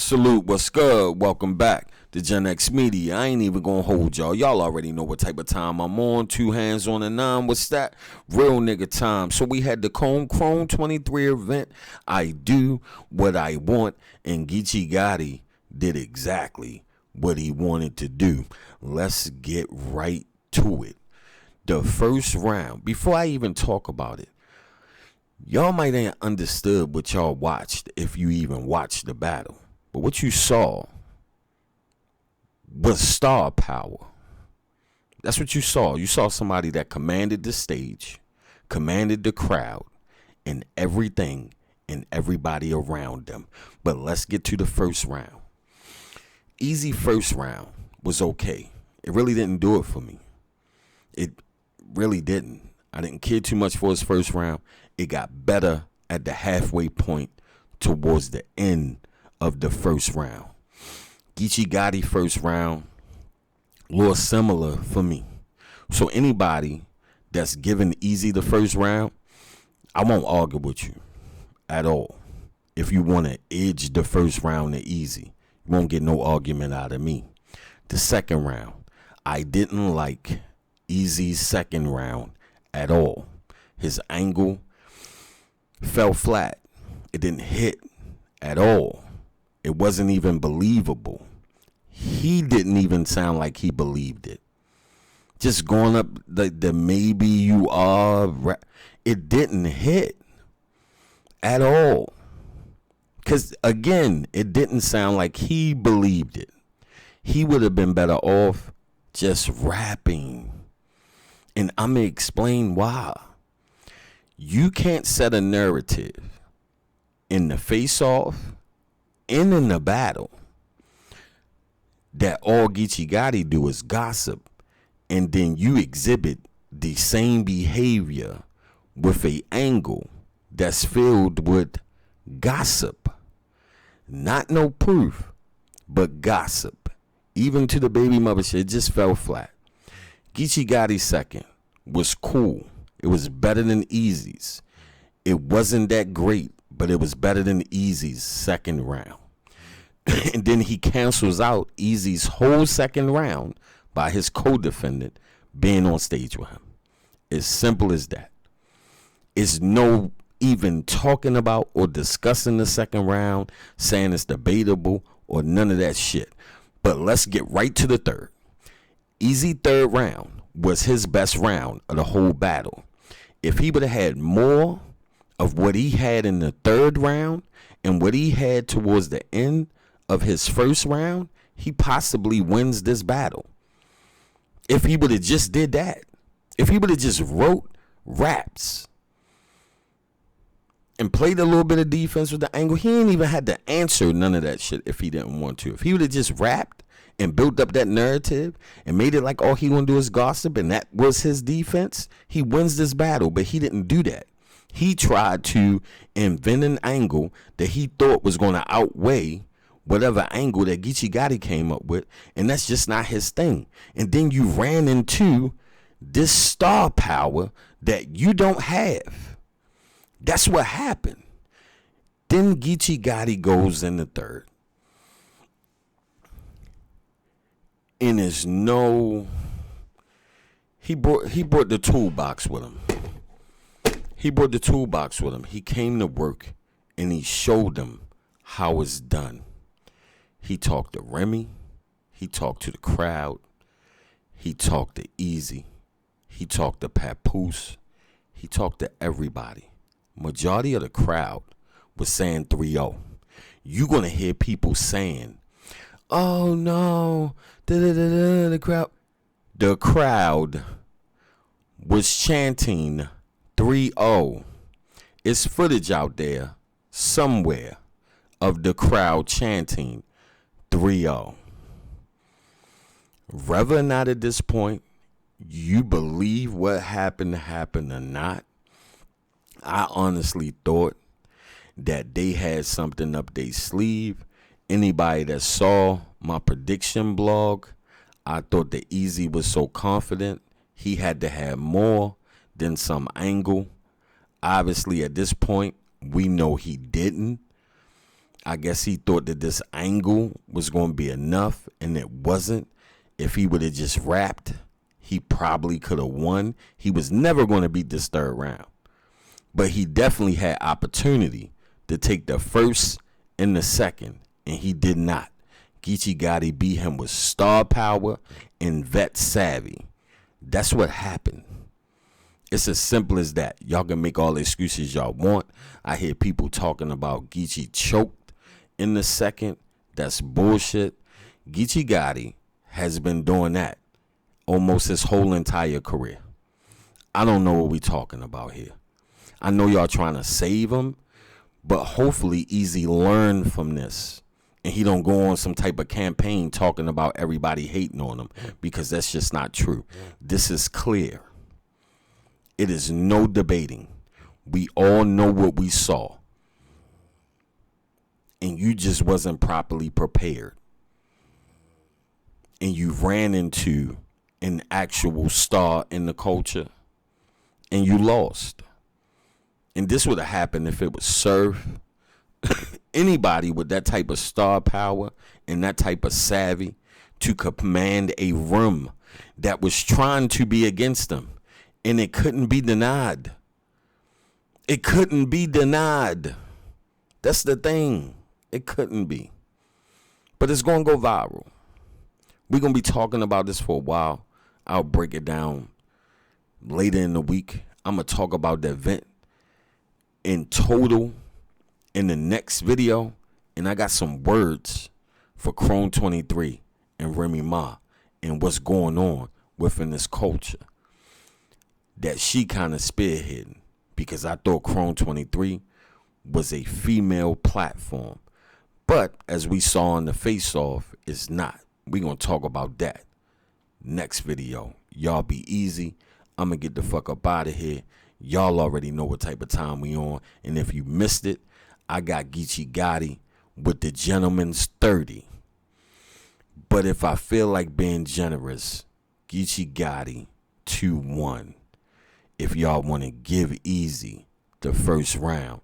Salute, what's good? Welcome back to Gen X Media. I ain't even gonna hold y'all. Y'all already know what type of time I'm on. 2 hands on the 9. What's that? Real nigga time. So we had the Chrome 23 event. I do what I want, and Geechi Gotti did exactly what he wanted to do. Let's get right to it. The first round, before I even talk about it, y'all might ain't understood what y'all watched if you even watched the battle. But what you saw was star power. That's what you saw. You saw somebody that commanded the stage, commanded the crowd, and everything and everybody around them. But let's get to the first round. Eazy first round was okay. It really didn't do it for me. It really didn't. I didn't care too much for his first round. It got better at the halfway point towards the end of the first round. Geechi Gotti first round, a little similar for me. So anybody that's giving Eazy the first round, I won't argue with you at all. If you want to edge the first round to Eazy, you won't get no argument out of me. The second round, I didn't like Eazy's second round at all. His angle fell flat. It didn't hit at all. It wasn't even believable. He didn't even sound like he believed it. Just going up the maybe you are, it didn't hit at all. Because, again, it didn't sound like he believed it. He would have been better off just rapping. And I'm going to explain why. You can't set a narrative in the face-off and in the battle that all Geechi Gotti do is gossip, and then you exhibit the same behavior with a angle that's filled with gossip. Not no proof, but gossip. Even to the baby mother shit, it just fell flat. Geechi Gotti's second was cool. It was better than Eazy's. It wasn't that great, but it was better than Eazy's second round. And then he cancels out Eazy's whole second round by his co-defendant being on stage with him. As simple as that. It's no even talking about or discussing the second round, saying it's debatable or none of that shit. But let's get right to the third. Eazy third round was his best round of the whole battle. If he would have had more of what he had in the third round and what he had towards the end of his first round, he possibly wins this battle. If he would have just did that, if he would have just wrote raps and played a little bit of defense with the angle, he ain't even had to answer none of that shit if he didn't want to. If he would have just rapped and built up that narrative and made it like all he gonna do is gossip and that was his defense, he wins this battle. But he didn't do that. He tried to invent an angle that he thought was going to outweigh whatever angle that Geechi Gotti came up with, and that's just not his thing. And then you ran into this star power that you don't have. That's what happened. Then Geechi Gotti goes in the third. And there's no... He brought the toolbox with him. He came to work and he showed them how it's done. He talked to Remy. He talked to the crowd. He talked to Eazy. He talked to Papoose. He talked to everybody. Majority of the crowd was saying 3-0. You're going to hear people saying, oh no, the crowd. The crowd was chanting 3-0. It's footage out there somewhere of the crowd chanting 3-0. Whether or not at this point you believe what happened or not, I honestly thought that they had something up their sleeve. Anybody that saw my prediction blog, I thought that Eazy was so confident he had to have more than some angle. Obviously, at this point, we know he didn't. I guess he thought that this angle was going to be enough, and it wasn't. If he would have just rapped, he probably could have won. He was never going to beat this third round. But he definitely had opportunity to take the first and the second, and he did not. Geechi Gotti beat him with star power and vet savvy. That's what happened. It's as simple as that. Y'all can make all the excuses y'all want. I hear people talking about Geechi choked in the second. That's bullshit. Geechi Gotti has been doing that almost his whole entire career. I don't know what we talking about here. I know y'all trying to save him, but hopefully Eazy learned from this and he don't go on some type of campaign talking about everybody hating on him, because that's just not true. This is clear. It is no debating. We all know what we saw. And you just wasn't properly prepared. And you ran into an actual star in the culture and you lost. And this would have happened if it was Surf. Anybody with that type of star power and that type of savvy to command a room that was trying to be against them. And it couldn't be denied. It couldn't be denied. That's the thing. It couldn't be. But it's going to go viral. We're going to be talking about this for a while. I'll break it down later in the week. I'm going to talk about the event in total in the next video. And I got some words for Chrome 23 and Remy Ma and what's going on within this culture that she kind of spearheading, because I thought Chrome 23 was a female platform. But as we saw in the face-off, it's not. We're going to talk about that next video. Y'all be easy. I'm going to get the fuck up out of here. Y'all already know what type of time we on. And if you missed it, I got Geechi Gotti with the gentleman's 30. But if I feel like being generous, Geechi Gotti 2-1. If y'all want to give Eazy the first round,